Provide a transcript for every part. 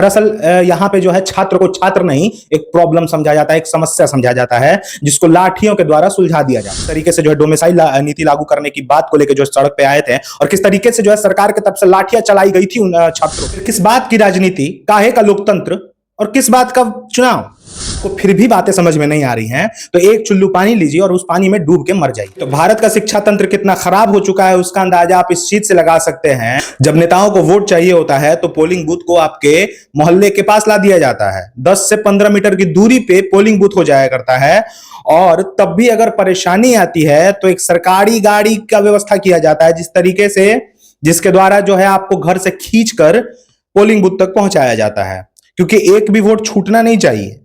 दरअसल यहाँ पे जो है छात्र को छात्र नहीं एक प्रॉब्लम समझा जाता है, एक समस्या समझा जाता है जिसको लाठियों के द्वारा सुलझा दिया जाता है। इस तरीके से जो है डोमिसाइल नीति लागू करने की बात को लेकर जो सड़क पे आए थे और किस तरीके से जो है सरकार की तरफ से लाठियां चलाई गई थी उन छात्रों पर। किस बात की राजनीति, काहे का लोकतंत्र और किस बात का चुनाव को फिर भी बातें समझ में नहीं आ रही हैं तो एक चुल्लू पानी लीजिए और उस पानी में डूब के मर जाइए। तो भारत का शिक्षा तंत्र कितना खराब हो चुका है उसका अंदाजा आप इस चीज से लगा सकते हैं। जब नेताओं को वोट चाहिए होता है तो पोलिंग बूथ को आपके मोहल्ले के पास ला दिया जाता है। 10 से 15 मीटर की दूरी पे पोलिंग बूथ हो जाया करता है और तब भी अगर परेशानी आती है तो एक सरकारी गाड़ी का व्यवस्था किया जाता है जिसके द्वारा जो है आपको घर से खींचकर पोलिंग बूथ तक पहुंचाया जाता है, क्योंकि एक भी वोट छूटना नहीं चाहिए।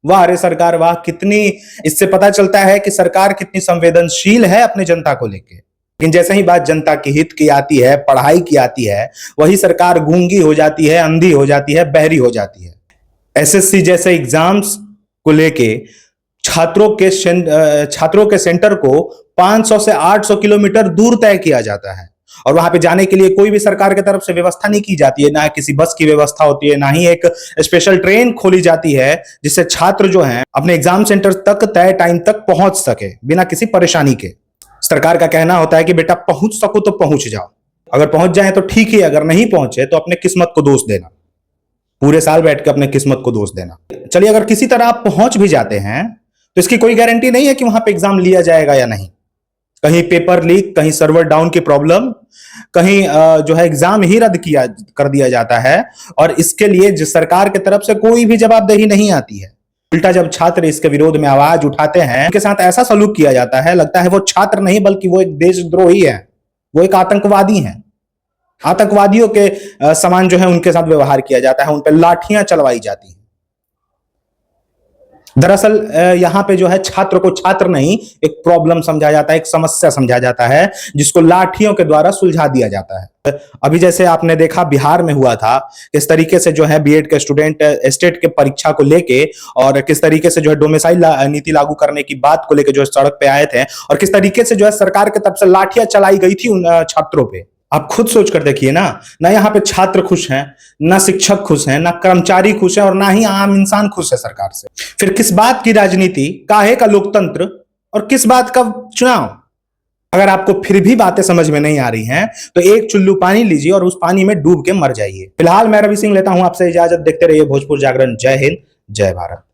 वाह अरे सरकार वाह, कितनी, इससे पता चलता है कि सरकार कितनी संवेदनशील है अपने जनता को लेके। लेकिन जैसे ही बात जनता के हित की आती है, पढ़ाई की आती है, वही सरकार गूंगी हो जाती है, अंधी हो जाती है, बहरी हो जाती है। एसएससी जैसे एग्जाम्स को लेके छात्रों के सेंटर को 500 से 800 किलोमीटर दूर तय किया जाता है और वहां पे जाने के लिए कोई भी सरकार की तरफ से व्यवस्था नहीं की जाती है। ना किसी बस की व्यवस्था होती है, ना ही एक स्पेशल ट्रेन खोली जाती है जिससे छात्र जो हैं अपने एग्जाम सेंटर तक तय टाइम तक पहुंच सके बिना किसी परेशानी के। सरकार का कहना होता है कि बेटा पहुंच सको तो पहुंच जाओ, अगर पहुंच जाए तो ठीक ही, अगर नहीं पहुंचे तो अपने किस्मत को दोष देना, पूरे साल बैठ के अपने किस्मत को दोष देना। चलिए अगर किसी तरह आप पहुंच भी जाते हैं तो इसकी कोई गारंटी नहीं है कि वहां पे एग्जाम लिया जाएगा या नहीं। कहीं पेपर लीक, कहीं सर्वर डाउन की प्रॉब्लम, कहीं जो है एग्जाम ही रद्द कर दिया जाता है और इसके लिए सरकार की तरफ से कोई भी जवाबदेही नहीं आती है। उल्टा जब छात्र इसके विरोध में आवाज उठाते हैं उनके साथ ऐसा सलूक किया जाता है, लगता है वो छात्र नहीं बल्कि वो एक देशद्रोही है, वो एक आतंकवादी है। आतंकवादियों के समान जो है उनके साथ व्यवहार किया जाता है, उन पर लाठियां चलवाई जाती हैं। दरअसल यहाँ पे जो है छात्र को छात्र नहीं एक प्रॉब्लम समझा जाता है, एक समस्या समझा जाता है जिसको लाठियों के द्वारा सुलझा दिया जाता है। अभी जैसे आपने देखा बिहार में हुआ था, किस तरीके से जो है बीएड के स्टूडेंट स्टेट के परीक्षा को लेके और किस तरीके से जो है डोमिसाइल नीति लागू करने की बात को लेके जो सड़क पे आए थे और किस तरीके से जो है सरकार की तरफ से लाठियां चलाई गई थी उन छात्रों पे। आप खुद सोच कर देखिए ना यहाँ पे छात्र खुश हैं, ना शिक्षक खुश हैं, ना कर्मचारी खुश हैं और ना ही आम इंसान खुश है सरकार से। फिर किस बात की राजनीति, काहे का लोकतंत्र और किस बात का चुनाव। अगर आपको फिर भी बातें समझ में नहीं आ रही हैं तो एक चुल्लू पानी लीजिए और उस पानी में डूब के मर जाइए। फिलहाल मैं रवि सिंह लेता हूं आपसे इजाजत। देखते रहिए भोजपुर जागरण। जय हिंद, जय भारत।